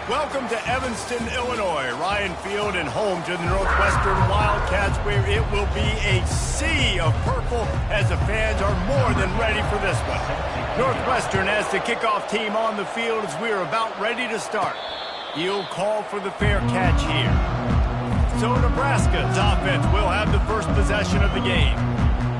Welcome to Evanston, Illinois, Ryan Field, and home to the Northwestern Wildcats, where it will be a sea of purple as the fans are more than ready for this one. Northwestern has the kickoff team on the field as we are about ready to start. He'll call for the fair catch here. So Nebraska's offense will have the first possession of the game.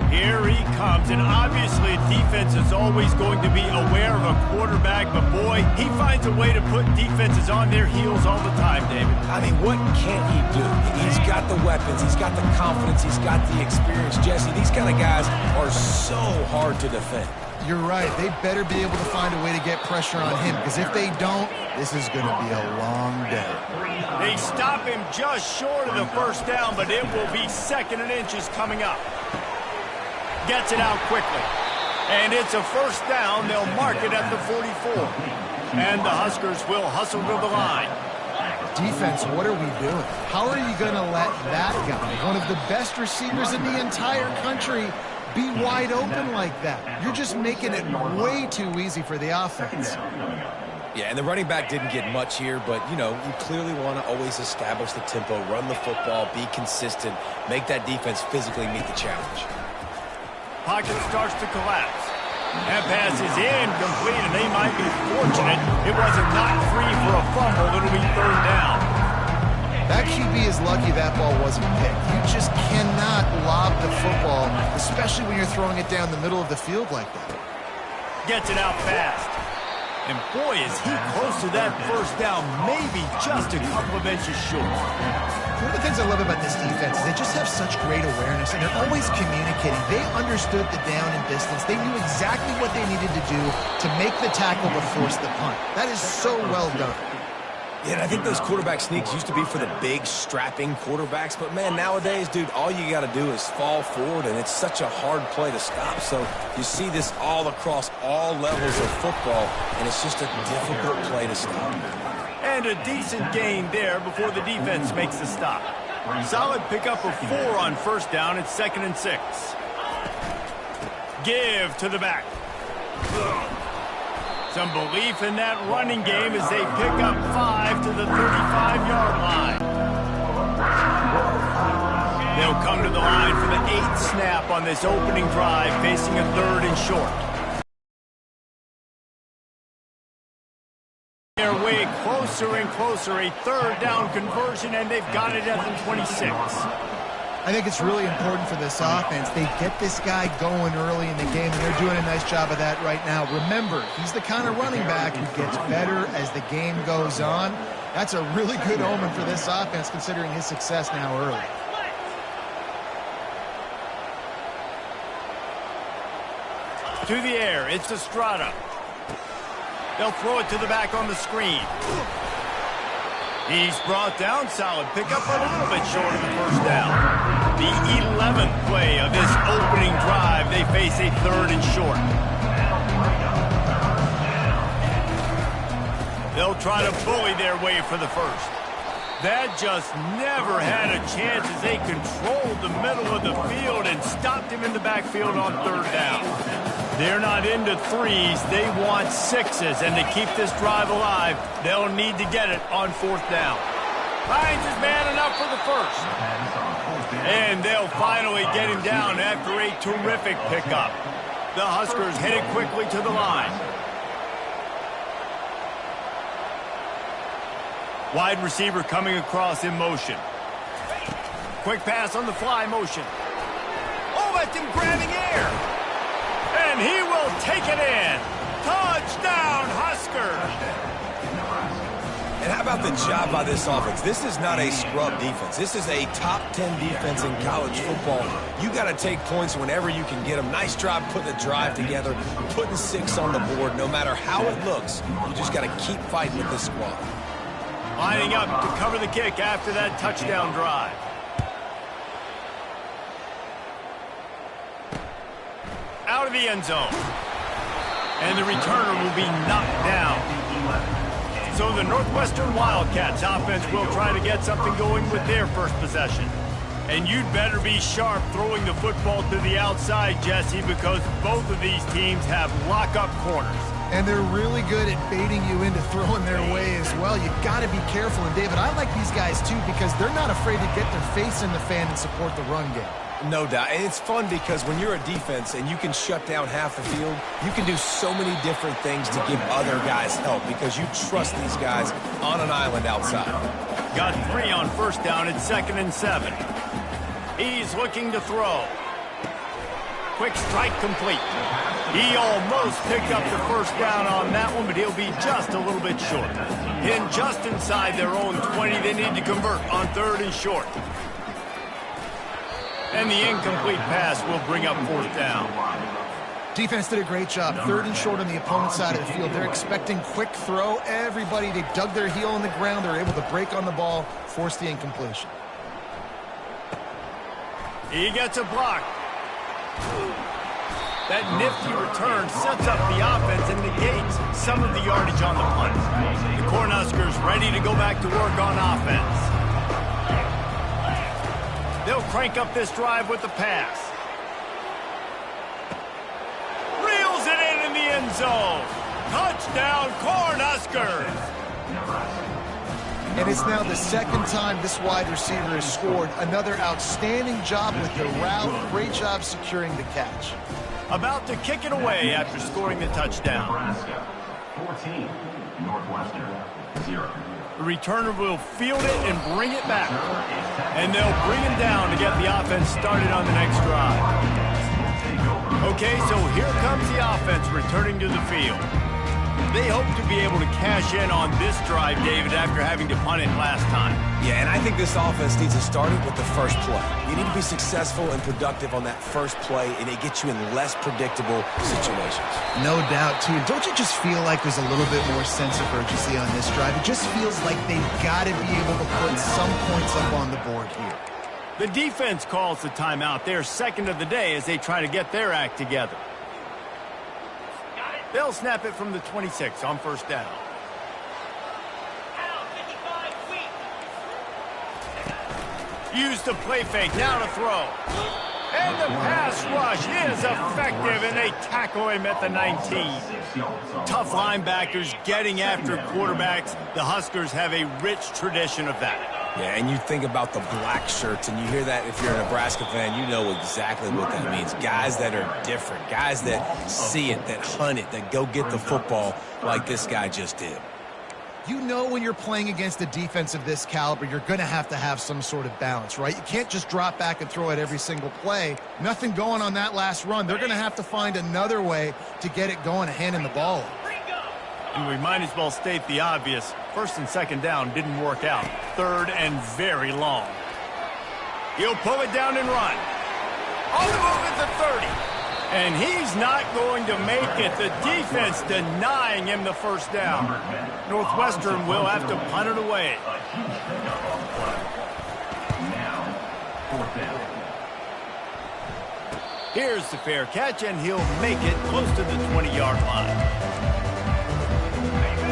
Here he comes, and obviously defense is always going to be aware of a quarterback, but boy, he finds a way to put defenses on their heels all the time, David. I mean, what can't he do? He's got the weapons, he's got the confidence, he's got the experience. Jesse, these kind of guys are so hard to defend. You're right. They better be able to find a way to get pressure on him, because if they don't, this is going to be a long day. They stop him just short of the first down, but it will be 2nd and inches coming up. Gets it out quickly. And it's a first down. They'll mark it at the 44. And the Huskers will hustle to the line. Defense, what are we doing? How are you going to let that guy, one of the best receivers in the entire country, be wide open like that? You're just making it way too easy for the offense. Yeah, and the running back didn't get much here, but, you know, you clearly want to always establish the tempo, run the football, be consistent, make that defense physically meet the challenge. Pocket starts to collapse. That pass is incomplete, and they might be fortunate it wasn't knocked free for a fumble. It'll be 3rd down. That QB is lucky that ball wasn't picked. You just cannot lob the football, especially when you're throwing it down the middle of the field like that. Gets it out fast. And boy, is he close to that first down, maybe just a couple of inches short. One of the things I love about this defense is they just have such great awareness, and they're always communicating. They understood the down and distance. They knew exactly what they needed to do to make the tackle to force the punt. That is so well done. Yeah, and I think those quarterback sneaks used to be for the big, strapping quarterbacks. But, man, nowadays, dude, all you got to do is fall forward, and it's such a hard play to stop. So you see this all across all levels of football, and it's just a difficult play to stop. And a decent gain there before the defense makes the stop. Solid pickup of 4 on first down. It's 2nd and 6. Give to the back. Some belief in that running game as they pick up 5 to the 35-yard line. They'll come to the line for the 8th snap on this opening drive, facing a 3rd and short. They're way closer and closer, a 3rd down conversion, and they've got it at the 26. I think it's really important for this offense. They get this guy going early in the game, and they're doing a nice job of that right now. Remember, he's the kind of running back who gets better as the game goes on. That's a really good omen for this offense, considering his success now early. To the air, it's Estrada. They'll throw it to the back on the screen. He's brought down. Solid pickup, but a little bit short of the first down. The 11th play of this opening drive. They face a 3rd and short. They'll try to bully their way for the first. That just never had a chance as they controlled the middle of the field and stopped him in the backfield on 3rd down. They're not into 3s, they want 6s, and to keep this drive alive, they'll need to get it on 4th down. Finds his man enough for the first. And they'll finally get him down after a terrific pickup. The Huskers headed quickly to the line. Wide receiver coming across in motion. Quick pass on the fly motion. Oh, that's him grabbing air. And he will take it in. Touchdown, Huskers. And how about the job by this offense? This is not a scrub defense. This is a top 10 defense in college football. You got to take points whenever you can get them. Nice job putting the drive together, putting 6 on the board. No matter how it looks, you just got to keep fighting with this squad. Lining up to cover the kick after that touchdown drive. Out of the end zone. And the returner will be knocked down. So the Northwestern Wildcats offense will try to get something going with their first possession. And you'd better be sharp throwing the football to the outside, Jesse, because both of these teams have lock-up corners. And they're really good at baiting you into throwing their way as well. You got to be careful. And, David, I like these guys, too, because they're not afraid to get their face in the fan and support the run game. No doubt. And it's fun because when you're a defense and you can shut down half the field, you can do so many different things to give other guys help because you trust these guys on an island outside. Got 3 on first down at 2nd and 7. He's looking to throw. Quick strike complete. He almost picked up the first down on that one, but he'll be just a little bit short. In just inside their own 20, they need to convert on 3rd and short. And the incomplete pass will bring up 4th down. Defense did a great job. 3rd and short on the opponent's side of the field. They're expecting quick throw. Everybody, they dug their heel in the ground. They're able to break on the ball, force the incompletion. He gets a block. That nifty return sets up the offense and negates some of the yardage on the punt. The Cornhuskers ready to go back to work on offense. They'll crank up this drive with the pass. Reels it in the end zone. Touchdown, Cornhuskers! And it's now the 2nd time this wide receiver has scored. Another outstanding job with the route. Great job securing the catch. About to kick it away after scoring the touchdown. Nebraska, 14, Northwestern, 0. The returner will field it and bring it back. And they'll bring him down to get the offense started on the next drive. Okay, so here comes the offense returning to the field. They hope to be able to cash in on this drive, David, after having to punt it last time. Yeah, and I think this offense needs to start it with the first play. You need to be successful and productive on that first play, and it gets you in less predictable situations. No doubt, too. Don't you just feel like there's a little bit more sense of urgency on this drive? It just feels like they've got to be able to put some points up on the board here. The defense calls the timeout. They're 2nd of the day as they try to get their act together. They'll snap it from the 26 on first down. Use the play fake, now to throw. And the pass rush is effective, and they tackle him at the 19. Tough linebackers getting after quarterbacks. The Huskers have a rich tradition of that. Yeah, and you think about the black shirts, and you hear that if you're a Nebraska fan, you know exactly what that means. Guys that are different, guys that see it, that hunt it, that go get the football like this guy just did. You know when you're playing against a defense of this caliber, you're going to have some sort of balance, right? You can't just drop back and throw it every single play. Nothing going on that last run. They're going to have to find another way to get it going, handing the ball off. And we might as well state the obvious. 1st and 2nd down didn't work out. 3rd and very long. He'll pull it down and run. On the move at the 30. And he's not going to make it. The defense denying him the first down. Northwestern will have to punt it away. Here's the fair catch, and he'll make it close to the 20-yard line.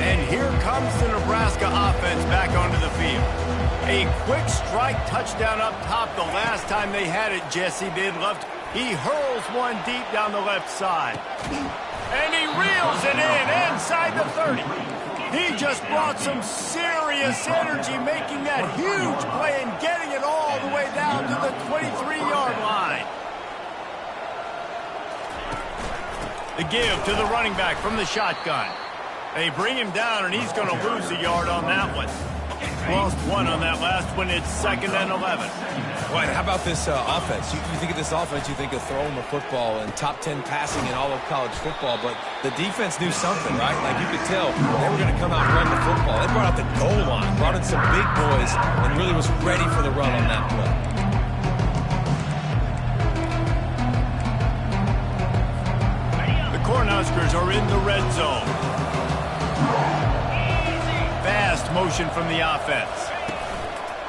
And here comes the Nebraska offense back onto the field. A quick strike touchdown up top the last time they had it, Jesse did. He hurls one deep down the left side. And he reels it in inside the 30. He just brought some serious energy, making that huge play and getting it all the way down to the 23-yard line. The give to the running back from the shotgun. They bring him down, and he's going to lose a yard on that one. Lost 1 on that last one. It's 2nd and 11. Well, how about this offense? You think of this offense, you think of throwing the football and top 10 passing in all of college football, but the defense knew something, right? Like you could tell they were going to come out and run the football. They brought out the goal line, brought in some big boys, and really was ready for the run on that play. The Cornhuskers are in the red zone. Fast motion from the offense.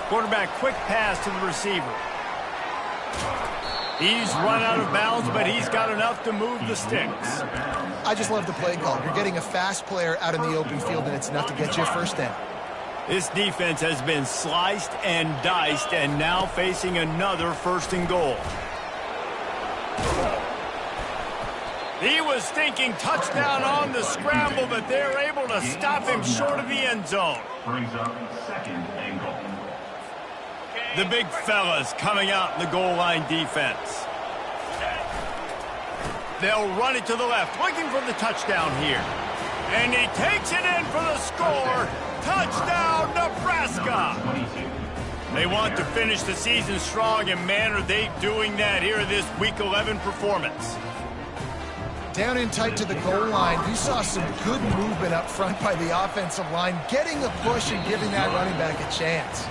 Quarterback quick pass to the receiver. He's run out of bounds, but he's got enough to move the sticks. I just love the play call. You're getting a fast player out in the open field, and it's enough to get you a first down. This defense has been sliced and diced, and now facing another 1st and goal. He was thinking touchdown on the scramble, but they're able to stop him short of the end zone. Brings up second and goal. The big fellas coming out in the goal line defense. They'll run it to the left, looking for the touchdown here. And he takes it in for the score. Touchdown, Nebraska! They want to finish the season strong, and man, are they doing that here in this Week 11 performance. Down in tight to the goal line, you saw some good movement up front by the offensive line, getting a push and giving that running back a chance.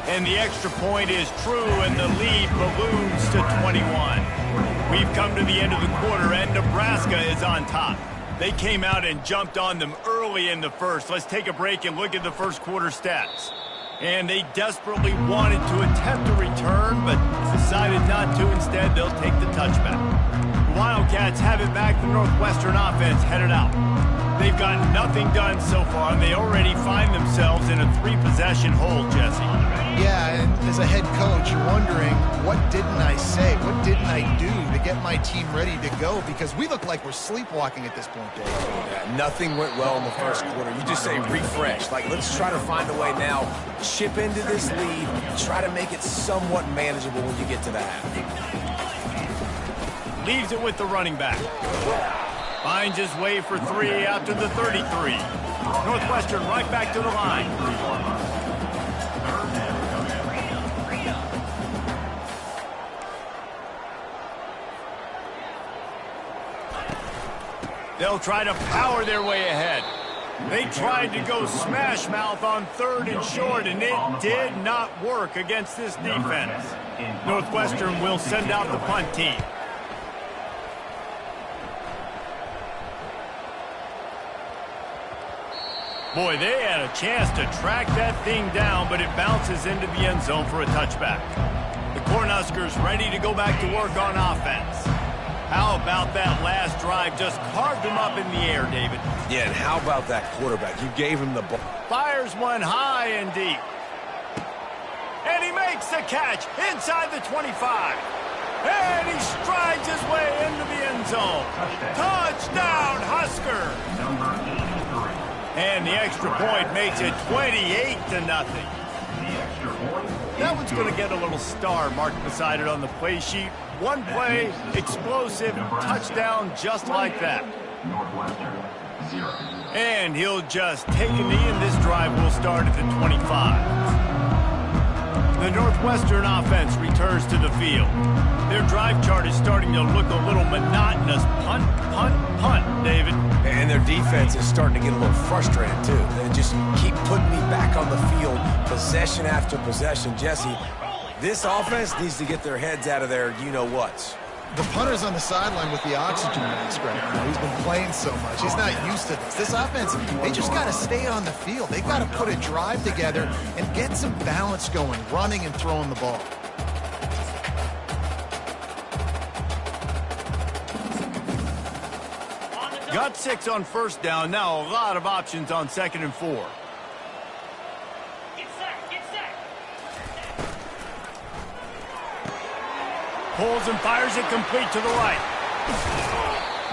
And the extra point is true, and the lead balloons to 21. We've come to the end of the quarter, and Nebraska is on top. They came out and jumped on them early in the first. Let's take a break and look at the first quarter stats. And they desperately wanted to attempt a return, but decided not to. Instead, they'll take the touchback. The Wildcats have it back. The Northwestern offense headed out. They've got nothing done so far, and they already find themselves in a 3-possession hole, Jesse. Yeah, and as a head coach, you're wondering, what didn't I say? What didn't I do to get my team ready to go? Because we look like we're sleepwalking at this point, Dave. Yeah, nothing went well in the first quarter. You just say refresh. Like, let's try to find a way now. Chip into this lead. Try to make it somewhat manageable when you get to the half. Leaves it with the running back. Finds his way for 3 out to the 33. Northwestern right back to the line. They'll try to power their way ahead. They tried to go smash mouth on 3rd and short, and it did not work against this defense. Northwestern will send out the punt team. Boy, they had a chance to track that thing down, but it bounces into the end zone for a touchback. The Cornhuskers ready to go back to work on offense. How about that last drive? Just carved him up in the air, David. Yeah, and how about that quarterback? You gave him the ball. Fires one high and deep. And he makes the catch inside the 25. And he strides his way into the end zone. Touchdown, Husker! Number 83. And the extra point makes it 28-0. The extra point. That one's going to get a little star marked beside it on the play sheet. One play, explosive, touchdown just like that. Northwestern, 0. And he'll just take a knee, and this drive will start at the 25. The Northwestern offense returns to the field. Their drive chart is starting to look a little monotonous. Punt, punt, punt, David. And their defense is starting to get a little frustrated, too. They just keep putting me back on the field, possession after possession. Jesse, this offense needs to get their heads out of their you-know-whats. The punter's on the sideline with the oxygen mask right now. He's been playing so much. He's not used to this. This offense, they just got to stay on the field. They got to put a drive together and get some balance going, running and throwing the ball. Got 6 on first down. Now a lot of options on 2nd and 4. Pulls and fires it complete to the right.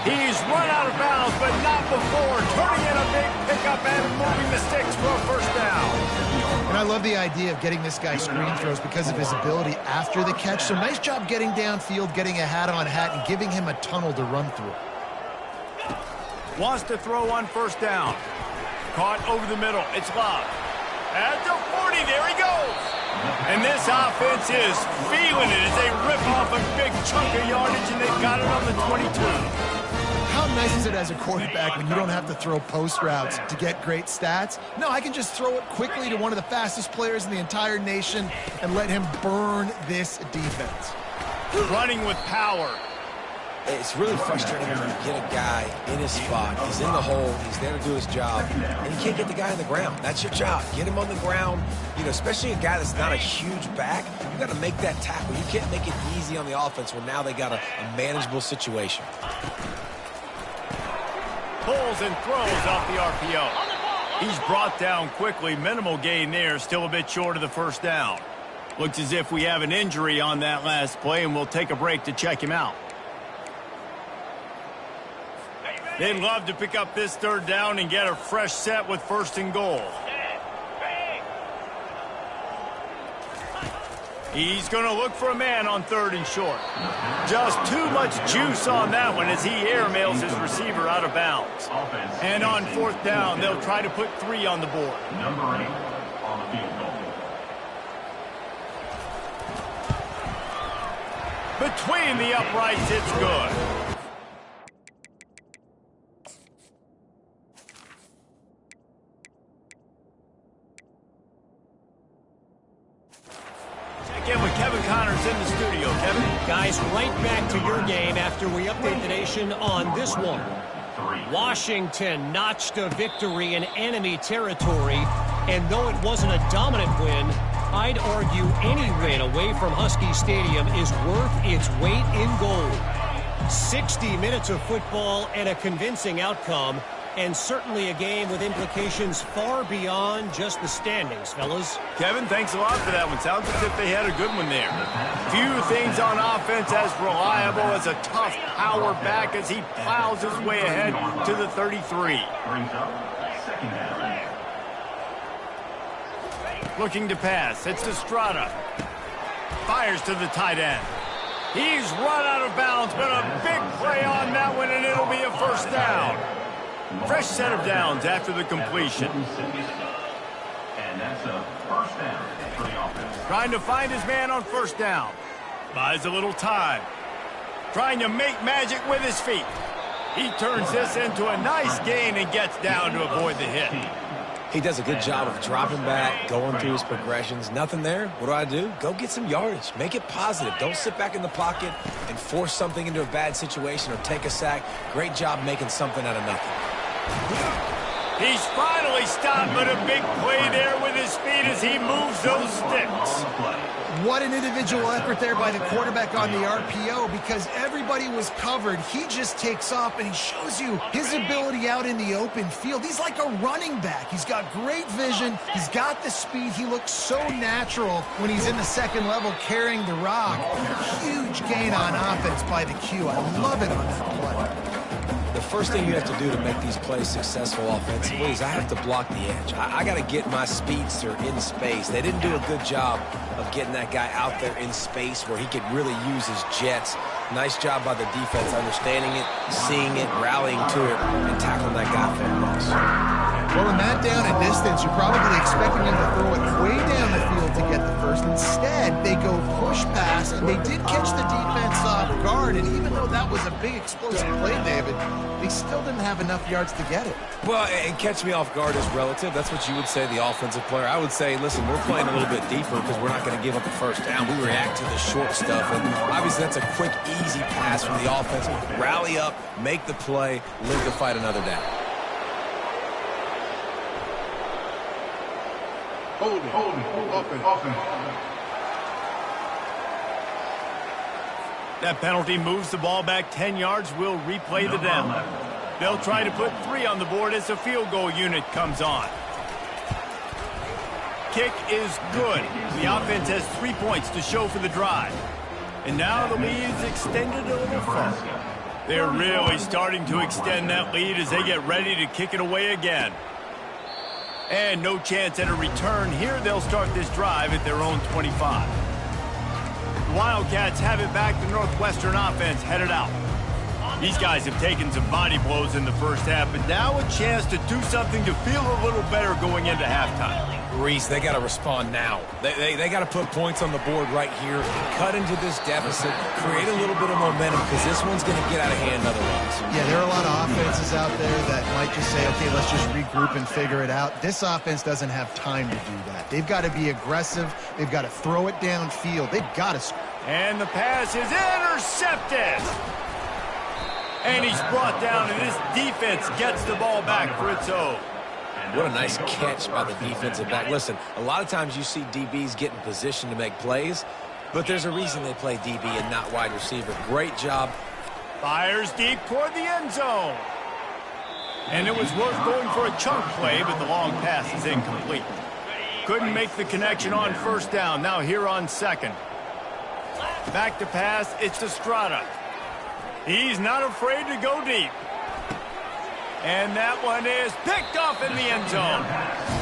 He's run out of bounds, but not before turning in a big pickup and moving the sticks for a first down. And I love the idea of getting this guy screen throws because of his ability after the catch. So nice job getting downfield, getting a hat-on-hat, and giving him a tunnel to run through. Wants to throw on first down. Caught over the middle. It's Love. At the 40, there he goes. And this offense is feeling it as they rip off a big chunk of yardage, and they've got it on the 22. How nice is it as a quarterback when you don't have to throw post routes to get great stats? No, I can just throw it quickly to one of the fastest players in the entire nation and let him burn this defense. Running with power. It's really frustrating when you get a guy in his spot. He's in the hole. He's there to do his job. And you can't get the guy on the ground. That's your job. Get him on the ground. You know, especially a guy that's not a huge back. You got to make that tackle. You can't make it easy on the offense when now they got a manageable situation. Pulls and throws off the RPO. He's brought down quickly. Minimal gain there. Still a bit short of the first down. Looks as if we have an injury on that last play, and we'll take a break to check him out. They'd love to pick up this third down and get a fresh set with 1st and goal. He's going to look for a man on 3rd and short. Just too much juice on that one as he airmails his receiver out of bounds. And on 4th down, they'll try to put 3 on the board. Number 8 on the field goal. Between the uprights, it's good. Check in with Kevin Connors in the studio. Kevin? Guys, right back to your game after we update the nation on this one. Washington notched a victory in enemy territory, and though it wasn't a dominant win, I'd argue any win away from Husky Stadium is worth its weight in gold. 60 minutes of football and a convincing outcome, and certainly a game with implications far beyond just the standings, fellas. Kevin, thanks a lot for that one. Sounds as if they had a good one there. Few things on offense as reliable as a tough power back as he plows his way ahead to the 33. Brings up 2nd down. Looking to pass. It's to Strata. Fires to the tight end. He's run out of bounds, but a big play on that one, and it'll be a 1st down. Fresh set of downs after the completion. And that's a 1st down for the offense. Trying to find his man on 1st down. Buys a little time. Trying to make magic with his feet. He turns this into a nice gain and gets down to avoid the hit. He does a good job of dropping back, going through his progressions. Nothing there. What do? Go get some yardage. Make it positive. Don't sit back in the pocket and force something into a bad situation or take a sack. Great job making something out of nothing. He's finally stopped, but a big play there with his feet as he moves those sticks. What an individual effort there by the quarterback on the RPO, because everybody was covered. He just takes off, and he shows you his ability out in the open field. He's like a running back. He's got great vision. He's got the speed. He looks so natural when he's in the 2nd level carrying the rock. Huge gain on offense by the Q. I love it on that play. The first thing you have to do to make these plays successful offensively is I have to block the edge. I got to get my speedster in space. They didn't do a good job of getting that guy out there in space where he could really use his jets. Nice job by the defense understanding it, seeing it, rallying to it, and tackling that guy for a loss. Well, in that down and distance, you're probably expecting him to throw it way down the field to get the first. Instead, they go push pass, and they did catch the defense off guard. And even though that was a big explosive play, David, they still didn't have enough yards to get it. Well, and catch me off guard is relative. That's what you would say, the offensive player. I would say, listen, we're playing a little bit deeper because we're not going to give up a 1st down. We react to the short stuff, and obviously that's a quick, easy pass from the offense. Rally up, make the play, live to fight another down. Offense. That penalty moves the ball back 10 yards. We'll replay the down. They'll try to put 3 on the board as the field goal unit comes on. Kick is good. The offense has 3 points to show for the drive. And now the lead is extended a little further. They're really starting to extend that lead as they get ready to kick it away again. And no chance at a return here. They'll start this drive at their own 25. The Wildcats have it back. The Northwestern offense headed out. These guys have taken some body blows in the 1st half, but now a chance to do something to feel a little better going into halftime. Reese, they got to respond now. They got to put points on the board right here, cut into this deficit, create a little bit of momentum because this one's going to get out of hand otherwise. Yeah, there are a lot of offenses out there that might just say, okay, let's just regroup and figure it out. This offense doesn't have time to do that. They've got to be aggressive. They've got to throw it downfield. They've got to score. And the pass is intercepted. And he's brought down, and this defense gets the ball back for its own. What a nice catch by the defensive back. Listen, a lot of times you see DBs get in position to make plays, but there's a reason they play DB and not wide receiver. Great job. Fires deep toward the end zone. And it was worth going for a chunk play, but the long pass is incomplete. Couldn't make the connection on 1st down. Now here on 2nd. Back to pass. It's to Strata. He's not afraid to go deep. And that one is picked off in the end zone.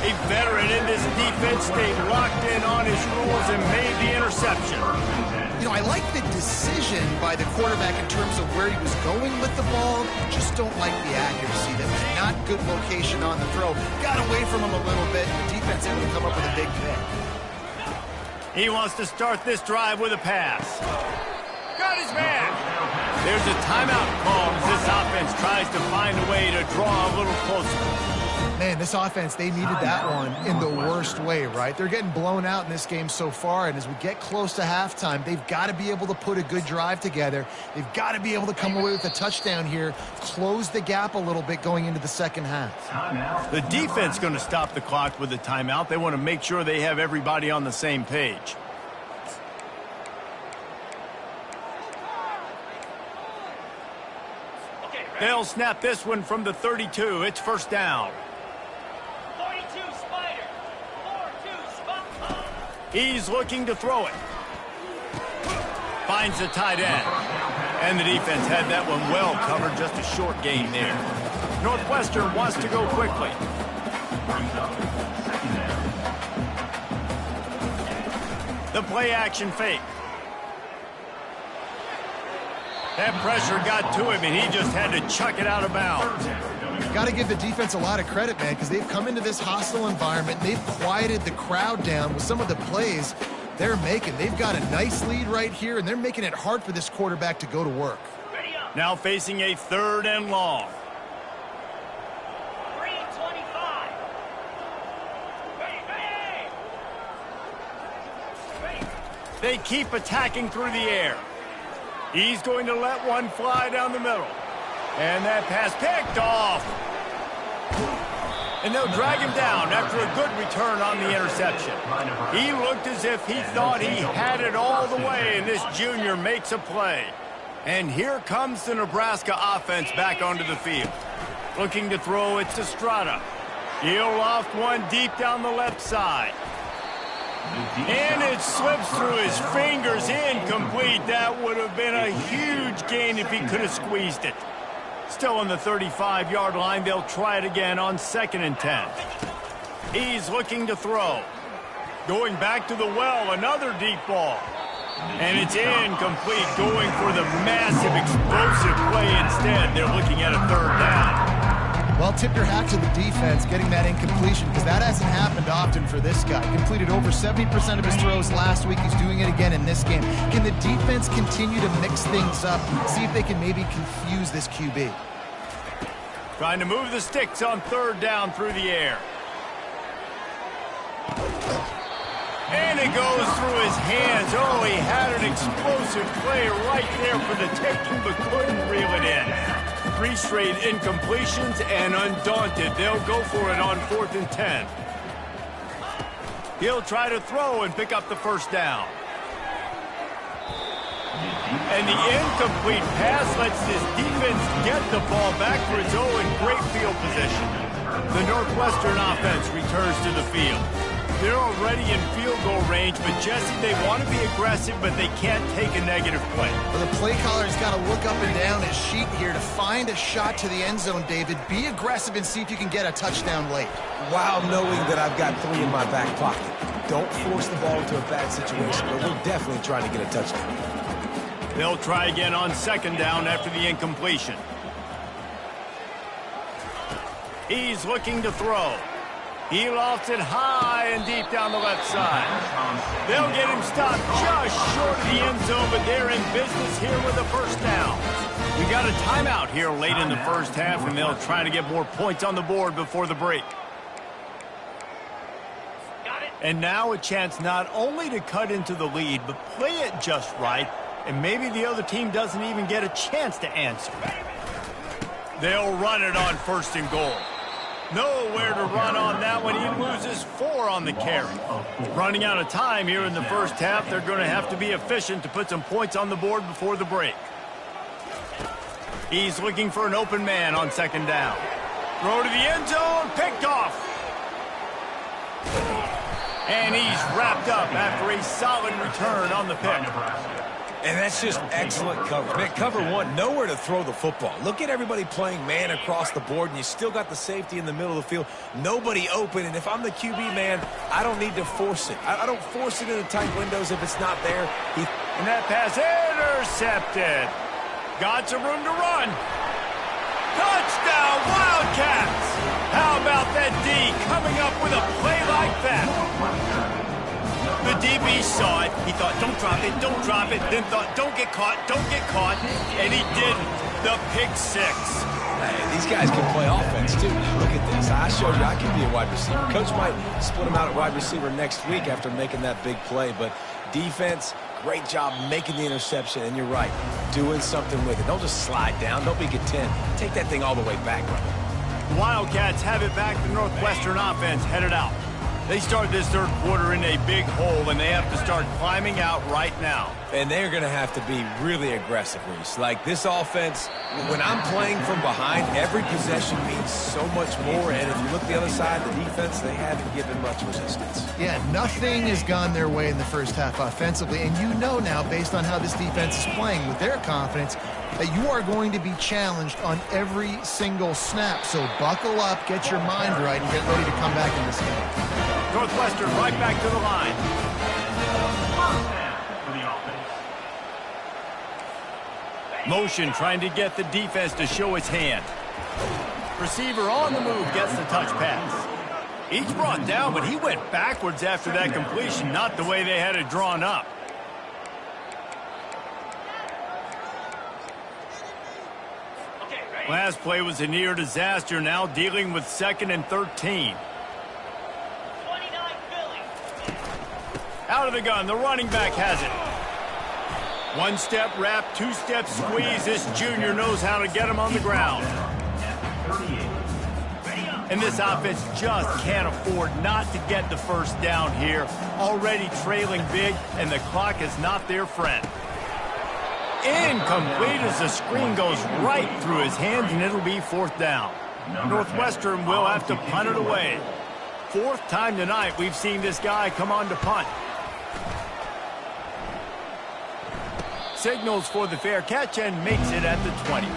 A veteran in this defense stayed locked in on his rules and made the interception. You know, I like the decision by the quarterback in terms of where he was going with the ball. Just don't like the accuracy. That was not good location on the throw. Got away from him a little bit. The defense able to come up with a big pick. He wants to start this drive with a pass. Got his man. There's a timeout call as this offense tries to find a way to draw a little closer. Man, this offense, they needed that one in the worst way, right? They're getting blown out in this game so far, and as we get close to halftime, they've got to be able to put a good drive together. They've got to be able to come away with a touchdown here, close the gap a little bit going into the second half. The defense going to stop the clock with the timeout. They want to make sure they have everybody on the same page. They'll snap this one from the 32. It's first down. 42 Spider. 4-2 Spot. He's looking to throw it. Finds the tight end. And the defense had that one well covered. Just a short gain there. Northwestern wants to go quickly. The play action fake. That pressure got to him, and he just had to chuck it out of bounds. Got to give the defense a lot of credit, man, because they've come into this hostile environment. They've quieted the crowd down with some of the plays they're making. They've got a nice lead right here, and they're making it hard for this quarterback to go to work. Now facing a 3rd and long. 3:25. They keep attacking through the air. He's going to let one fly down the middle. And that pass picked off. And they'll drag him down after a good return on the interception. He looked as if he thought he had it all the way, and this junior makes a play. And here comes the Nebraska offense back onto the field. Looking to throw it to Strata. He'll loft one deep down the left side. And it slips through his fingers, incomplete. That would have been a huge gain if he could have squeezed it. Still on the 35-yard line, they'll try it again on 2nd and 10. He's looking to throw. Going back to the well, another deep ball. And it's incomplete, going for the massive explosive play instead. They're looking at a 3rd down. Well, tip your hat to the defense getting that incompletion, because that hasn't happened often for this guy. Completed over 70% of his throws last week. He's doing it again in this game. Can the defense continue to mix things up, see if they can maybe confuse this QB? Trying to move the sticks on 3rd down through the air. And it goes through his hands. Oh, he had an explosive play right there for the taking, but couldn't reel it in. 3 straight incompletions, and undaunted, they'll go for it on 4th and 10. He'll try to throw and pick up the first down. And the incomplete pass lets this defense get the ball back for its own in great field position. The Northwestern offense returns to the field. They're already in field goal range, but Jesse, they want to be aggressive, but they can't take a negative play. Well, the play caller's got to look up and down his sheet here to find a shot to the end zone, David. Be aggressive and see if you can get a touchdown late. While knowing that I've got 3 in my back pocket. Don't force the ball into a bad situation, but we're definitely trying to get a touchdown. They'll try again on 2nd down after the incompletion. He's looking to throw. He lofts it high and deep down the left side. They'll get him stopped just short of the end zone, but they're in business here with a first down. We got a timeout here late in the first half, and they'll try to get more points on the board before the break. And now a chance not only to cut into the lead, but play it just right, and maybe the other team doesn't even get a chance to answer. They'll run it on 1st and goal. Nowhere to run on that one. He loses 4 on the carry. Running out of time here in the first half. They're going to have to be efficient to put some points on the board before the break. He's looking for an open man on 2nd down. Throw to the end zone. Picked off. And he's wrapped up after a solid return on the pick. And that's just excellent coverage. Man, cover one, nowhere to throw the football. Look at everybody playing man across the board, and you still got the safety in the middle of the field. Nobody open, and if I'm the QB, man, I don't need to force it. I don't force it into tight windows if it's not there. And that pass intercepted. Got some room to run. Touchdown, Wildcats! How about that D coming up with a play like that? The DB saw it. He thought, don't drop it, don't drop it. Then thought, don't get caught, don't get caught. And he didn't. The pick six. Hey, these guys can play offense, too. Look at this. I showed you I can be a wide receiver. Coach might split him out at wide receiver next week after making that big play. But defense, great job making the interception. And you're right, doing something with it. Don't just slide down. Don't be content. Take that thing all the way back, brother. The Wildcats have it back. The Northwestern offense headed out. They start this third quarter in a big hole, and they have to start climbing out right now. And they're going to have to be really aggressive, Reese. Like, this offense, when I'm playing from behind, every possession means so much more. And if you look the other side, the defense, they haven't given much resistance. Yeah, nothing has gone their way in the first half offensively. And you know now, based on how this defense is playing with their confidence, that you are going to be challenged on every single snap. So buckle up, get your mind right, and get ready to come back in this game. Northwestern right back to the line. Motion trying to get the defense to show its hand. Receiver on the move gets the touch pass. Each brought down, but he went backwards after that completion, not the way they had it drawn up. Last play was a near disaster, now dealing with 2nd and 13. Out of the gun, the running back has it. One-step wrap, two-step squeeze. This junior knows how to get him on the ground. And this offense just can't afford not to get the first down here. Already trailing big, and the clock is not their friend. Incomplete as the screen goes right through his hands, and it'll be 4th down. Northwestern will have to punt it away. 4th time tonight we've seen this guy come on to punt. Signals for the fair catch and makes it at the 20.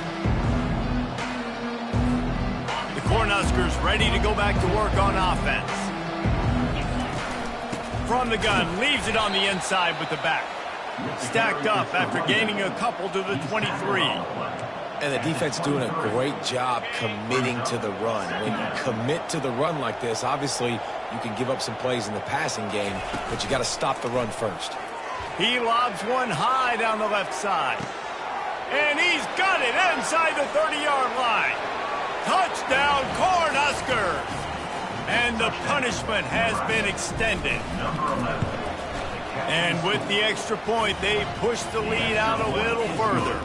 The Cornhuskers ready to go back to work on offense. From the gun, leaves it on the inside with the back. Stacked up after gaining a couple to the 23. And the defense doing a great job committing to the run. When you commit to the run like this, obviously you can give up some plays in the passing game, but you got to stop the run first. He lobs one high down the left side. And he's got it inside the 30-yard line. Touchdown, Cornhuskers! And the punishment has been extended. And with the extra point, they push the lead out a little further.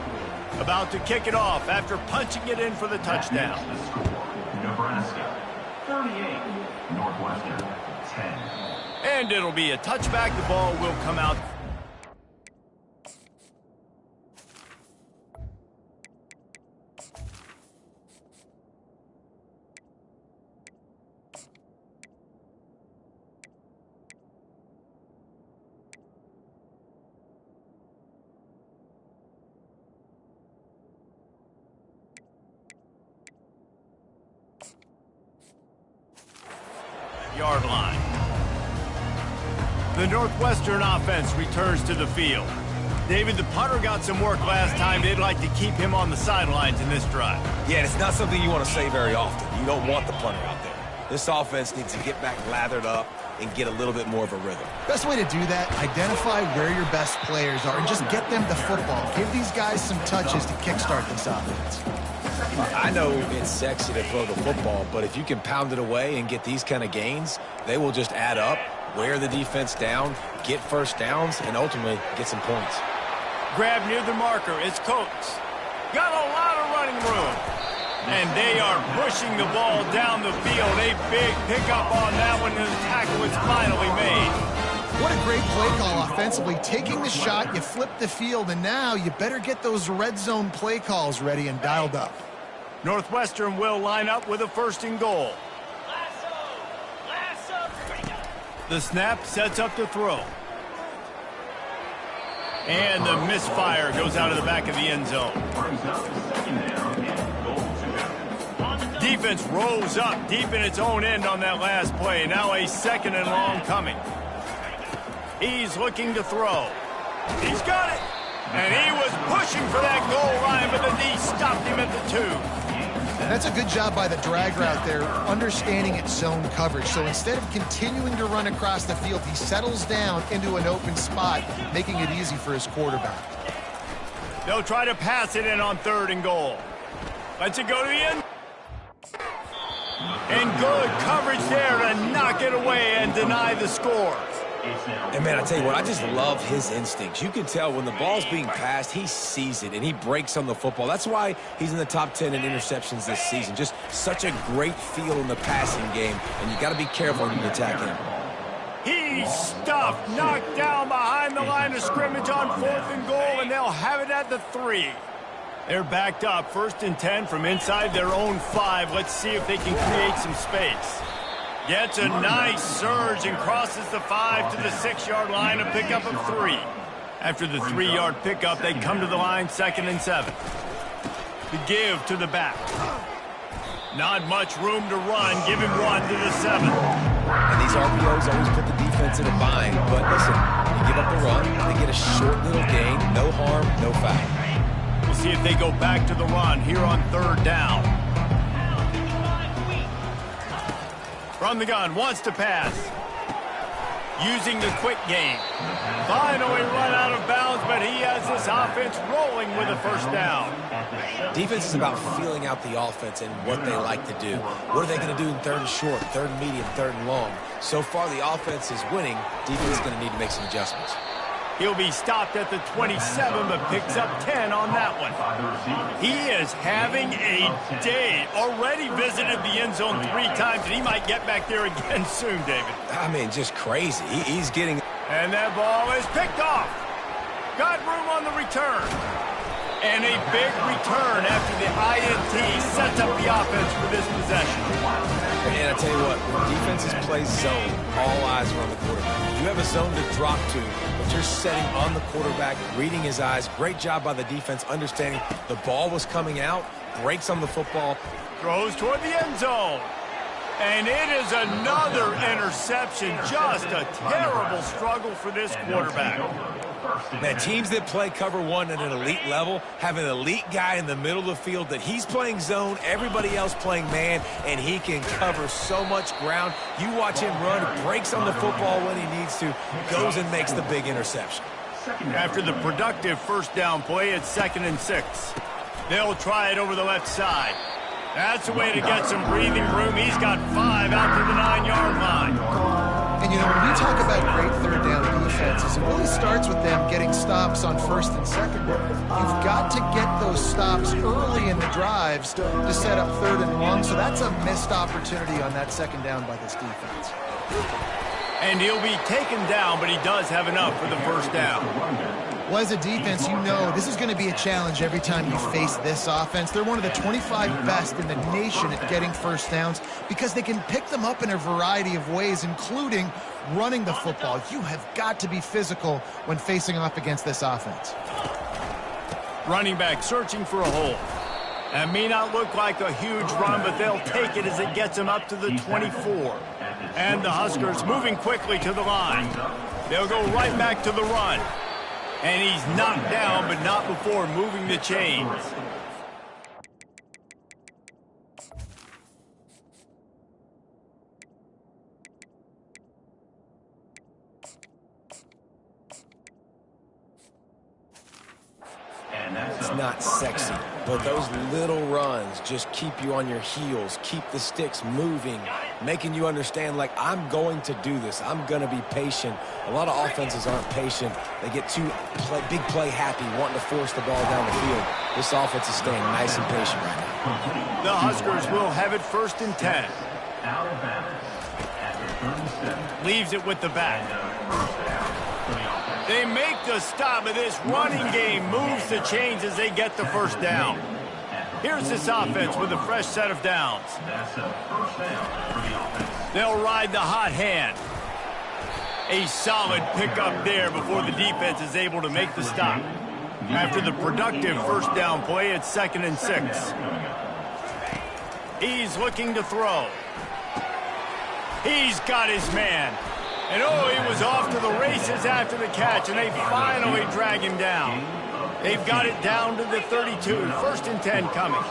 About to kick it off after punching it in for the touchdown. Nebraska, 38. Northwestern, 10. And it'll be a touchback. The ball will come out. Yard line. The Northwestern offense returns to the field. David, the punter got some work last time. They'd like to keep him on the sidelines in this drive. Yeah, and it's not something you want to say very often. You don't want the punter out there. This offense needs to get back lathered up and get a little bit more of a rhythm. Best way to do that, identify where your best players are and just get them the football. Give these guys some touches to kickstart this offense. I know it's sexy to throw the football, but if you can pound it away and get these kind of gains, they will just add up, wear the defense down, get first downs, and ultimately get some points. Grab near the marker. It's Coates. Got a lot of running room. And they are pushing the ball down the field. A big pickup on that one, and the tackle is finally made. What a great play call offensively. Taking the shot, you flip the field, and now you better get those red zone play calls ready and dialed up. Northwestern will line up with a 1st and goal. The snap sets up the throw. And the misfire goes out of the back of the end zone. Defense rolls up deep in its own end on that last play. Now a 2nd and long coming. He's looking to throw. He's got it. And he was pushing for that goal line, but the knee stopped him at the 2. That's a good job by the drag route there, understanding its zone coverage. So instead of continuing to run across the field, he settles down into an open spot, making it easy for his quarterback. They'll try to pass it in on 3rd and goal. Lets it go to the end. And good coverage there to knock it away and deny the score. And, man, I tell you what, I just love his instincts. You can tell when the ball's being passed, he sees it, and he breaks on the football. That's why he's in the top 10 in interceptions this season. Just such a great feel in the passing game, and you got to be careful when you attack him. He's stuffed, knocked down behind the line of scrimmage on 4th and goal, and they'll have it at the 3. They're backed up, 1st and 10 from inside their own 5. Let's see if they can create some space. Gets a nice surge and crosses the 5 to the 6-yard line, a pickup of 3. After the 3-yard pickup, they come to the line 2nd and 7. The give to the back. Not much room to run. Give him 1 to the 7. And these RPOs always put the defense in a bind. But listen, you give up the run, they get a short little gain, no harm, no foul. We'll see if they go back to the run here on 3rd down. From the gun, wants to pass. Using the quick game. Finally run out of bounds, but he has this offense rolling with a 1st down. Defense is about feeling out the offense and what they like to do. What are they going to do in 3rd and short, 3rd and medium, 3rd and long? So far, the offense is winning. Defense is going to need to make some adjustments. He'll be stopped at the 27, but picks up 10 on that one. He is having a day. Already visited the end zone 3 times, and he might get back there again soon, David. I mean, just crazy. He's getting... And that ball is picked off. Got room on the return. And a big return after the INT sets up the offense for this possession. And I tell you what, when defenses play zone, all eyes are on the quarterback. You have a zone to drop to, but you're setting on the quarterback, reading his eyes. Great job by the defense, understanding the ball was coming out, breaks on the football. Throws toward the end zone. And it is another interception. Just a terrible struggle for this quarterback. Man, teams that play cover 1 at an elite level have an elite guy in the middle of the field that he's playing zone, everybody else playing man, and he can cover so much ground. You watch him run, breaks on the football when he needs to, goes and makes the big interception. After the productive 1st down play, it's 2nd and 6. They'll try it over the left side. That's a way to get some breathing room. He's got 5 out to the 9-yard line. And, you know, when we talk about great 3rd down defenses, it really starts with them getting stops on 1st and 2nd. You've got to get those stops early in the drives to set up 3rd and long. So that's a missed opportunity on that 2nd down by this defense. And he'll be taken down, but he does have enough for the 1st down. Well, as a defense, you know this is going to be a challenge every time you face this offense. They're one of the 25 best in the nation at getting 1st downs because they can pick them up in a variety of ways, including running the football. You have got to be physical when facing off against this offense. Running back searching for a hole. That may not look like a huge run, but they'll take it as it gets them up to the 24. And the Huskers moving quickly to the line. They'll go right back to the run. And he's knocked down, but not before moving the chains. It's not sexy, but those little runs just keep you on your heels, keep the sticks moving, making you understand, like, I'm going to do this. I'm going to be patient. A lot of offenses aren't patient. They get too big play happy, wanting to force the ball down the field. This offense is staying nice and patient right now. The Huskers will have it 1st and 10. Leaves it with the back. They make the stop, but this running game moves the chains as they get the 1st down. Here's this offense with a fresh set of downs. They'll ride the hot hand. A solid pickup there before the defense is able to make the stop. After the productive first down play, it's 2nd and 6. He's looking to throw. He's got his man. And oh, he was off to the races after the catch, and they finally drag him down. They've got it down to the 32. 1st and 10 coming.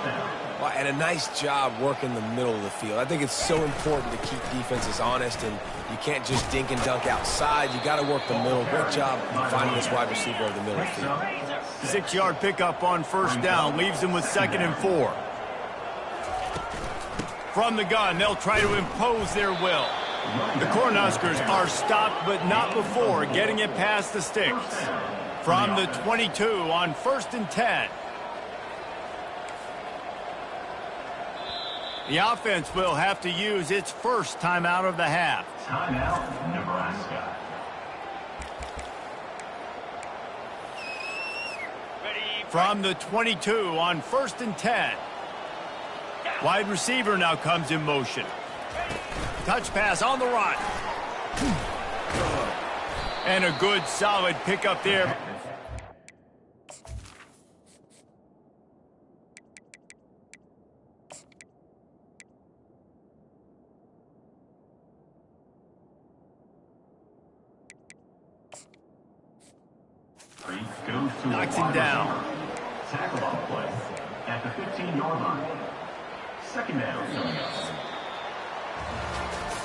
Well, and a nice job working the middle of the field. I think it's so important to keep defenses honest, and you can't just dink and dunk outside. You got to work the middle. Great job finding this wide receiver over the middle of the field. 6-yard pickup on 1st down leaves him with 2nd and 4. From the gun, they'll try to impose their will. The Cornhuskers are stopped, but not before getting it past the sticks. From the 22 on 1st and 10. The offense will have to use its first timeout of the half. Timeout, Nebraska. From the 22 on 1st and 10. Wide receiver now comes in motion. Touch pass on the run. And a good, solid pickup there. Knocks him down. Tackle on the play at the 15-yard line. 2nd down coming up.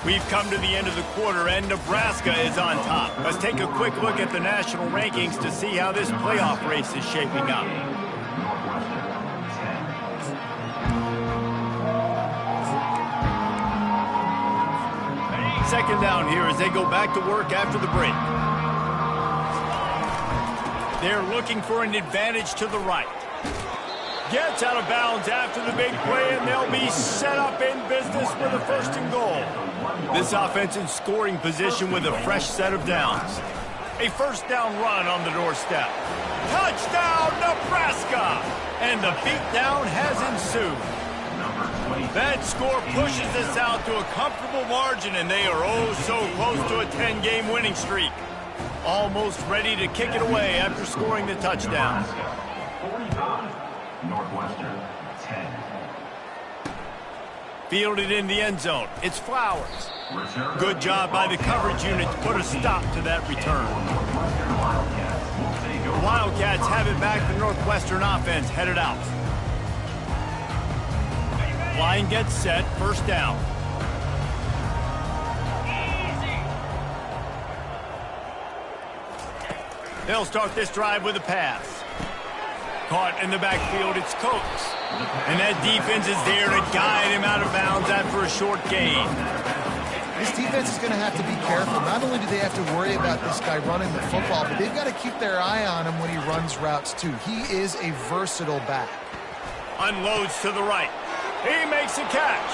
We've come to the end of the quarter, and Nebraska is on top. Let's take a quick look at the national rankings to see how this playoff race is shaping up. Second down here as they go back to work after the break. They're looking for an advantage to the right. Gets out of bounds after the big play, and they'll be set up in business with a 1st and goal. This offense in scoring position with a fresh set of downs. A 1st down run on the doorstep. Touchdown, Nebraska! And the beatdown has ensued. That score pushes us out to a comfortable margin, and they are oh so close to a 10-game winning streak. Almost ready to kick it away after scoring the touchdown. 45, Northwestern 10. Fielded in the end zone. It's Flowers. Good job by the coverage unit to put a stop to that return. The Wildcats have it back. The Northwestern offense headed out. Line gets set. 1st down. They'll start this drive with a pass. Caught in the backfield, it's Coates. And that defense is there to guide him out of bounds after a short gain. This defense is going to have to be careful. Not only do they have to worry about this guy running the football, but they've got to keep their eye on him when he runs routes too. He is a versatile back. Unloads to the right. He makes a catch.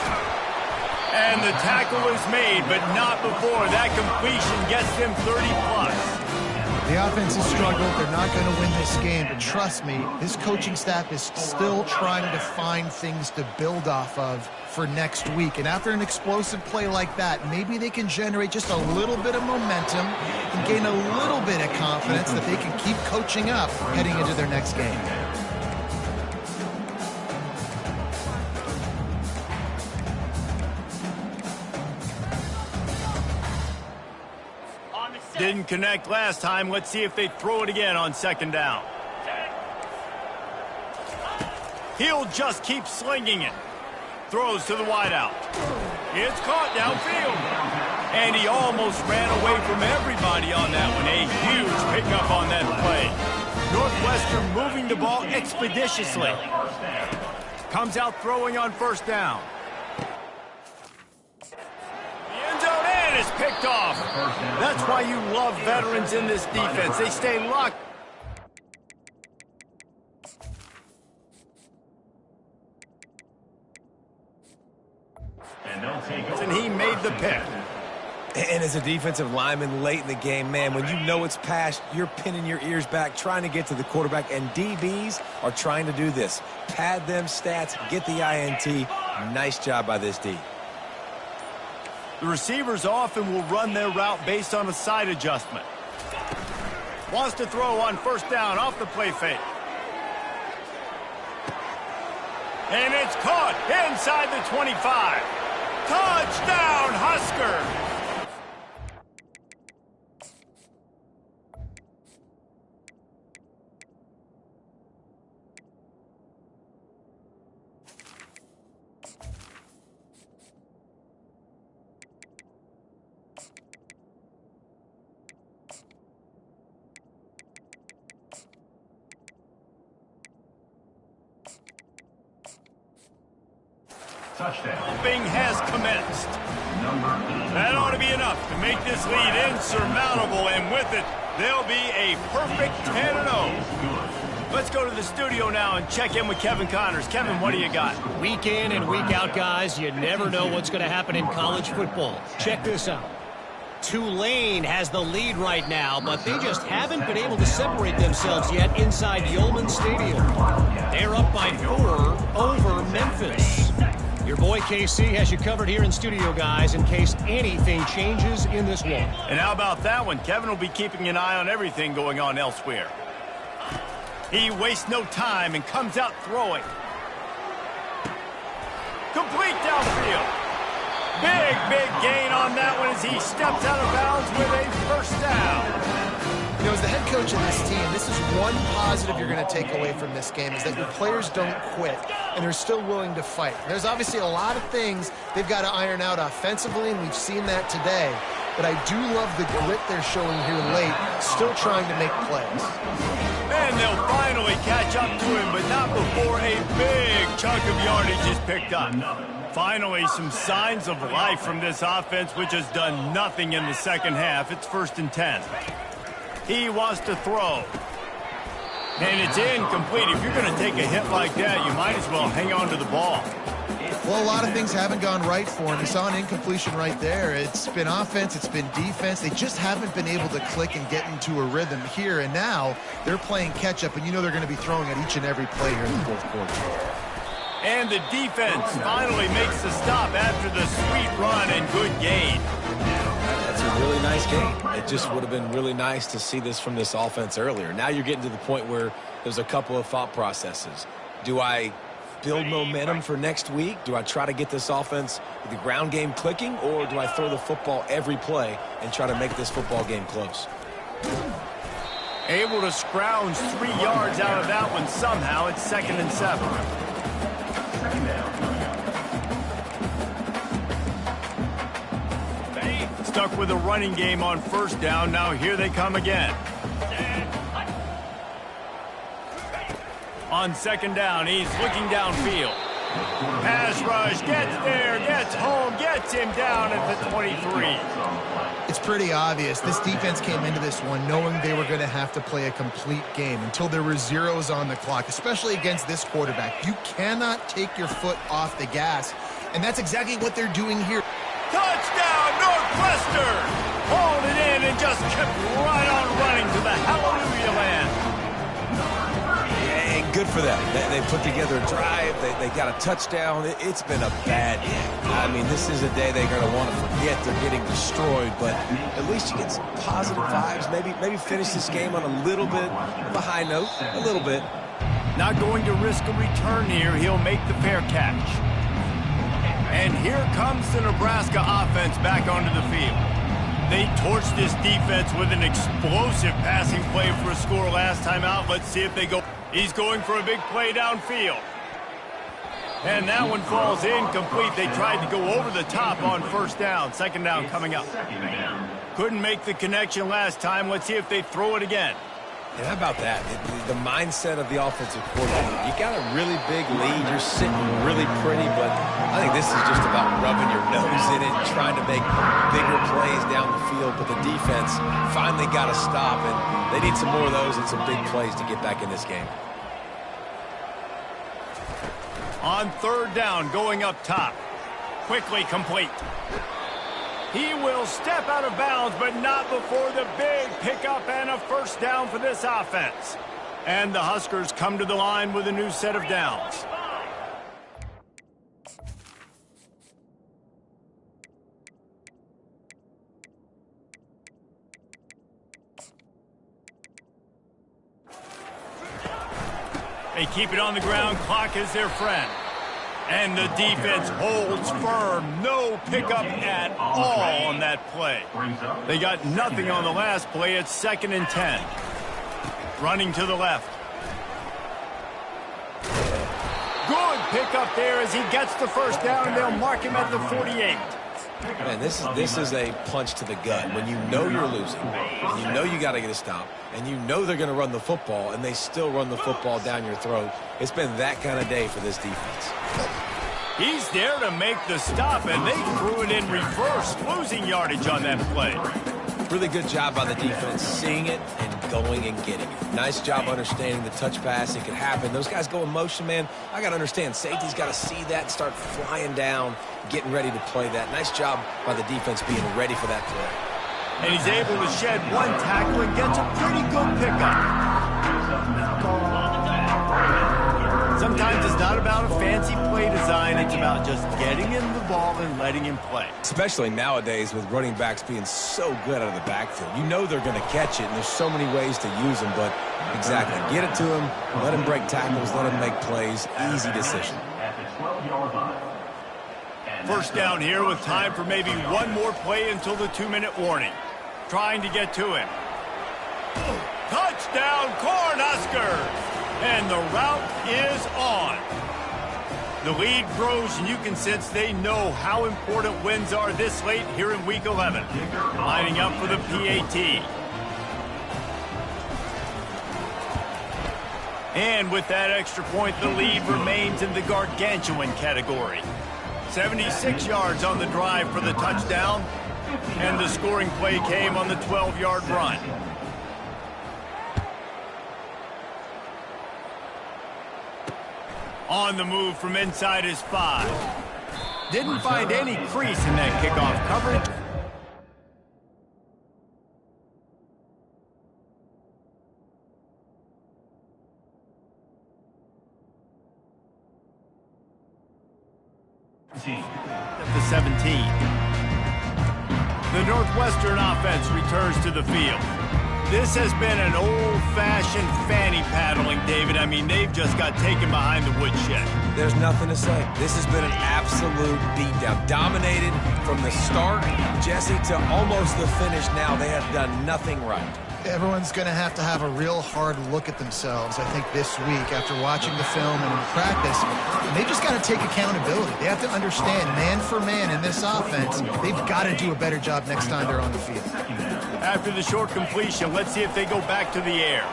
And the tackle is made, but not before that completion gets them 30+. The offense has struggled. They're not going to win this game, but trust me, this coaching staff is still trying to find things to build off of for next week. And after an explosive play like that, maybe they can generate just a little bit of momentum and gain a little bit of confidence that they can keep coaching up heading into their next game. Didn't connect last time. Let's see if they throw it again on 2nd down. He'll just keep slinging it. Throws to the wideout. It's caught downfield. And he almost ran away from everybody on that one. A huge pickup on that play. Northwestern moving the ball expeditiously. Comes out throwing on 1st down. Is picked off. That's why you love veterans in this defense. They stay locked. And he made the pick. And as a defensive lineman late in the game, man, when you know it's past, you're pinning your ears back, trying to get to the quarterback, and DBs are trying to do this. Pad them stats, get the INT. Nice job by this D. The receivers often will run their route based on a side adjustment. Wants to throw on first down off the play fake. And it's caught inside the 25. Touchdown, Husker! Touchdown has commenced. That ought to be enough to make this lead insurmountable, and with it, they'll be a perfect 10-0. Let's go to the studio now and check in with Kevin Connors. Kevin, what do you got? Week in and week out, guys, you never know what's going to happen in college football. Check this out. Tulane has the lead right now, but they just haven't been able to separate themselves yet inside Yulman Stadium. They're up by 4 over Memphis. Your boy KC has you covered here in studio, guys, in case anything changes in this one. And how about that one? Kevin will be keeping an eye on everything going on elsewhere. He wastes no time and comes out throwing. Complete downfield. Big gain on that one as he steps out of bounds with a first down. You know, as the head coach of this team, this is one positive you're going to take away from this game, is that your players don't quit, and they're still willing to fight. There's obviously a lot of things they've got to iron out offensively, and we've seen that today. But I do love the grit they're showing here late, still trying to make plays. And they'll finally catch up to him, but not before a big chunk of yardage is picked up. Finally, some signs of life from this offense, which has done nothing in the second half. It's 1st and 10. He wants to throw. And it's incomplete. If you're going to take a hit like that, you might as well hang on to the ball. Well, a lot of things haven't gone right for him. He saw an incompletion right there. It's been offense, it's been defense. They just haven't been able to click and get into a rhythm here. And now they're playing catch-up, and you know they're going to be throwing at each and every play here in the fourth quarter. And the defense finally makes the stop after the sweet run and good gain. That's a really nice game. It just would have been really nice to see this from this offense earlier. Now you're getting to the point where there's a couple of thought processes. Do I build momentum for next week? Do I try to get this offense, the ground game clicking, or do I throw the football every play and try to make this football game close? Able to scrounge 3 yards out of that one somehow. It's 2nd and 7. Stuck with a running game on first down. Now here they come again. On 2nd down, he's looking downfield. Pass rush, gets there, gets home, gets him down at the 23. It's pretty obvious. This defense came into this one knowing they were going to have to play a complete game until there were zeros on the clock, especially against this quarterback. You cannot take your foot off the gas, and that's exactly what they're doing here. Touchdown, Northwestern! Hauled it in and just kept right on running to the hallelujah land. Good for them. They put together a drive. They got a touchdown. It's been a bad day. I mean, this is a day they're going to want to forget. They're getting destroyed, but at least you get some positive vibes. Maybe finish this game on a little bit of a high note, a little bit. Not going to risk a return here. He'll make the fair catch. And here comes the Nebraska offense back onto the field. They torched this defense with an explosive passing play for a score last time out. Let's see if they go. He's going for a big play downfield. And that one falls incomplete. They tried to go over the top on first down. 2nd down coming up. Couldn't make the connection last time. Let's see if they throw it again. And how about that? The mindset of the offensive coordinator. You got a really big lead. You're sitting really pretty, but I think this is just about rubbing your nose in it, trying to make bigger plays down the field. But the defense finally got to stop, and they need some more of those and some big plays to get back in this game. On 3rd down, going up top. Quickly complete. He will step out of bounds, but not before the big pickup and a first down for this offense. And the Huskers come to the line with a new set of downs. They keep it on the ground. Clock is their friend. And the defense holds firm. No pickup at all on that play. They got nothing on the last play. It's 2nd and 10. Running to the left. Good pickup there as he gets the first down, and they'll mark him at the 48. Man, this is a punch to the gut. When you know you're losing, and you know you got to get a stop, and you know they're going to run the football, and they still run the football down your throat. It's been that kind of day for this defense. He's there to make the stop, and they threw it in reverse, losing yardage on that play. Really good job by the defense, seeing it and going and getting it. Nice job understanding the touch pass. It could happen. Those guys go in motion, man. I got to understand. Safety's got to see that and start flying down, getting ready to play that. Nice job by the defense being ready for that play. And he's able to shed one tackle and gets a pretty good pickup. Sometimes it's not about a fancy play design. It's about just getting him the ball and letting him play. Especially nowadays with running backs being so good out of the backfield. You know they're going to catch it, and there's so many ways to use them. But exactly, get it to him, let him break tackles, let him make plays. Easy decision. First down here with time for maybe one more play until the 2-minute warning. Trying to get to him. Touchdown, Cornhuskers! And the route is on. The lead grows, and you can sense they know how important wins are this late here in Week 11. Lining up for the PAT. And with that extra point, the lead remains in the gargantuan category. 76 yards on the drive for the touchdown, and the scoring play came on the 12-yard run. On the move from inside his 5. Didn't find any crease in that kickoff coverage. At the 17. The Northwestern offense returns to the field. This has been an old-fashioned fanny paddling, David. I mean, they've just got taken behind the woodshed. There's nothing to say. This has been an absolute beatdown. Dominated from the start, Jesse, to almost the finish now. They have done nothing right. Everyone's going to have a real hard look at themselves, I think, this week after watching the film and in practice. And they just got to take accountability. They have to understand, man for man in this offense, they've got to do a better job next time they're on the field. After the short completion, let's see if they go back to the air.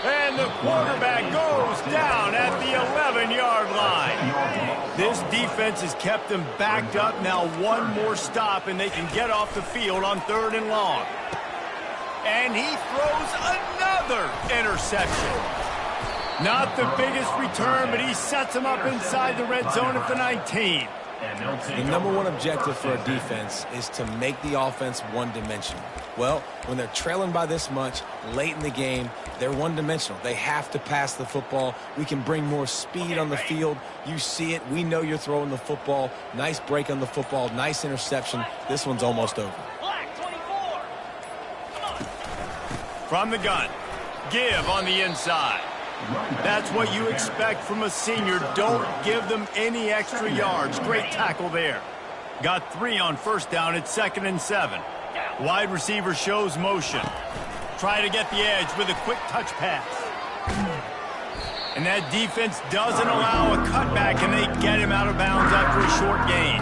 And the quarterback goes down at the 11-yard line. This defense has kept them backed up. Now one more stop, and they can get off the field on 3rd and long. And he throws another interception. Not the biggest return, but he sets them up inside the red zone at the 19. The number one objective for a defense is to make the offense one-dimensional. Well, when they're trailing by this much, late in the game, they're one-dimensional. They have to pass the football. We can bring more speed on the field. You see it. We know you're throwing the football. Nice break on the football. Nice interception. This one's almost over. From the gun. Give on the inside. That's what you expect from a senior. Don't give them any extra yards. Great tackle there. Got 3 on first down. It's 2nd and 7. Wide receiver shows motion. Try to get the edge with a quick touch pass. And that defense doesn't allow a cutback, and they get him out of bounds after a short gain.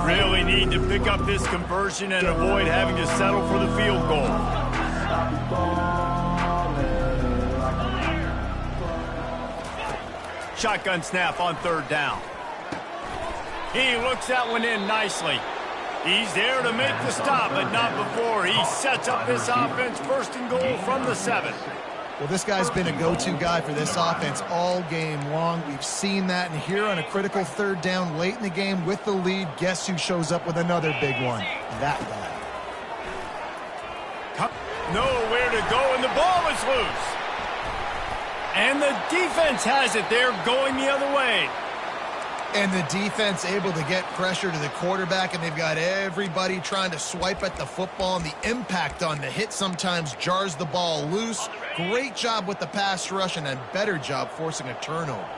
Really need to pick up this conversion and avoid having to settle for the field goal. Shotgun snap on 3rd down. He looks that one in nicely. He's there to make the stop, but not before he sets up this offense 1st and goal from the 7. Well, this guy's been a go-to guy for this offense all game long. We've seen that, and here on a critical 3rd down late in the game with the lead, guess who shows up with another big one? That guy. Nowhere to go, and the ball is loose. And the defense has it. They're going the other way. And the defense able to get pressure to the quarterback, and they've got everybody trying to swipe at the football, and the impact on the hit sometimes jars the ball loose. Great job with the pass rush, and a better job forcing a turnover.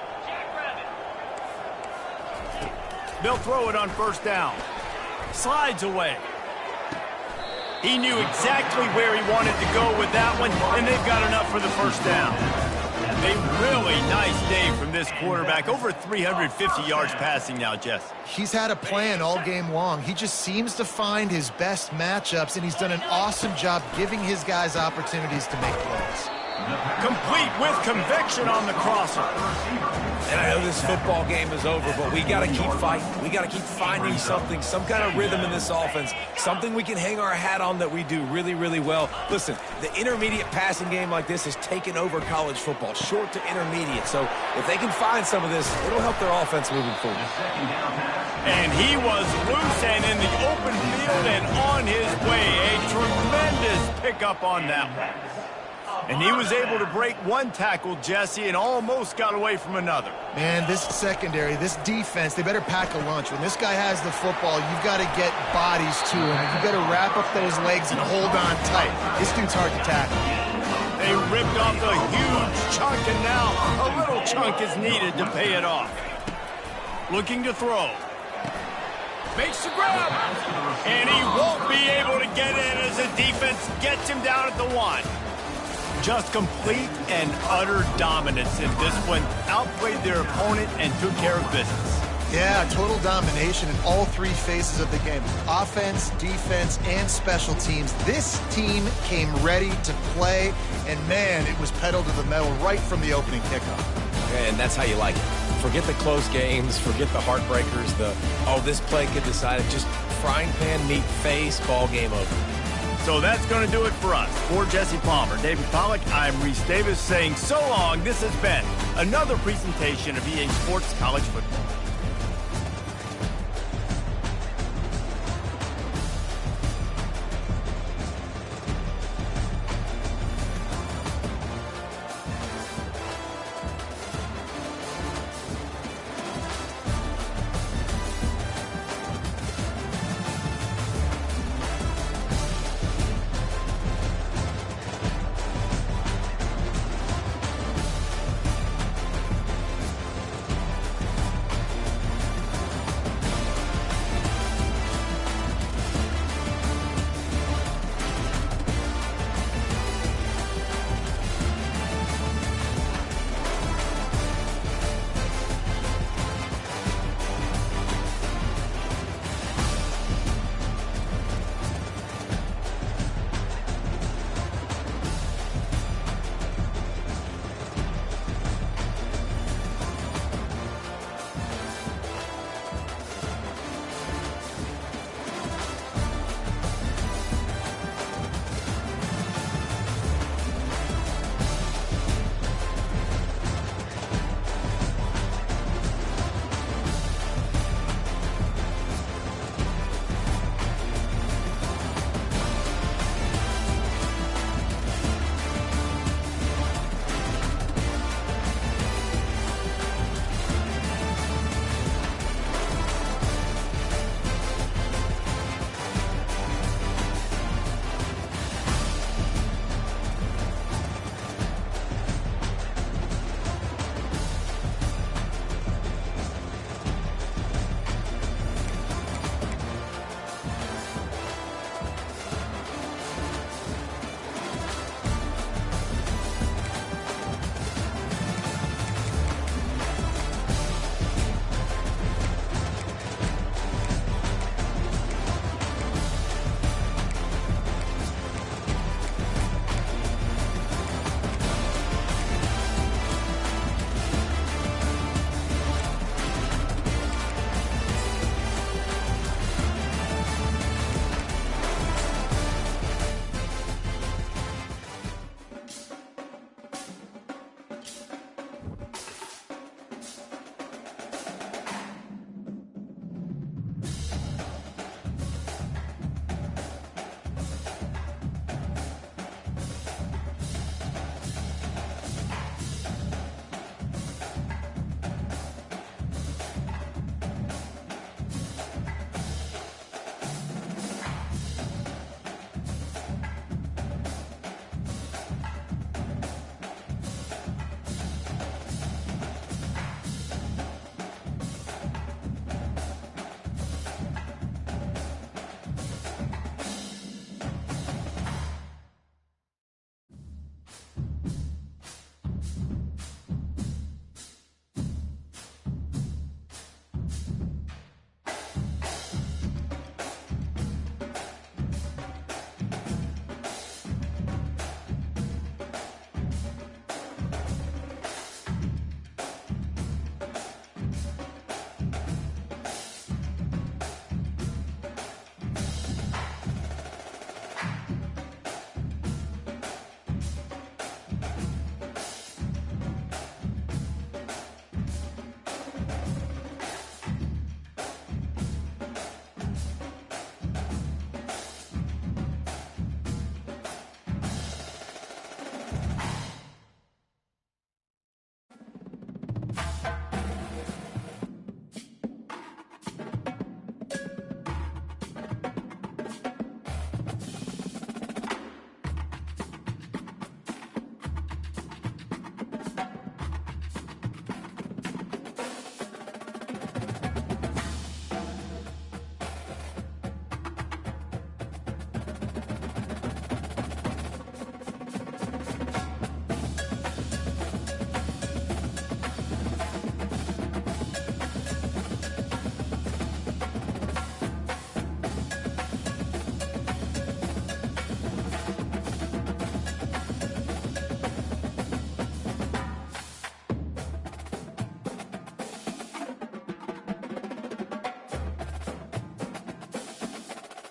They'll throw it on first down. Slides away. He knew exactly where he wanted to go with that one, and they've got enough for the first down. A really nice day from this quarterback. Over 350 yards passing now, Jess. He's had a plan all game long. He just seems to find his best matchups, and he's done an awesome job giving his guys opportunities to make plays. Complete with conviction on the crosser. And I know this football game is over, but we got to keep fighting. We got to keep finding something, some kind of rhythm in this offense, something we can hang our hat on that we do really, really well. Listen, the intermediate passing game like this has taken over college football, short to intermediate. So if they can find some of this, it'll help their offense moving forward. And he was loose and in the open field and on his way. A tremendous pickup on that one. And he was able to break one tackle, Jesse, and almost got away from another. Man, this secondary, this defense, they better pack a lunch. When this guy has the football, you've got to get bodies to him. You've got to wrap up those legs and hold on tight. This dude's hard to tackle. They ripped off a huge chunk, and now a little chunk is needed to pay it off. Looking to throw. Makes the grab. And he won't be able to get in as the defense gets him down at the 1. Just complete and utter dominance in this one. Outplayed their opponent and took care of business. Yeah, total domination in all three phases of the game. Offense, defense, and special teams. This team came ready to play, and man, it was pedal to the metal right from the opening kickoff. And that's how you like it. Forget the close games, forget the heartbreakers, this play could decide it. Just frying pan, meat face, ball game over. So that's going to do it for us. For Jesse Palmer, David Pollack, I'm Reese Davis saying so long. This has been another presentation of EA Sports College Football.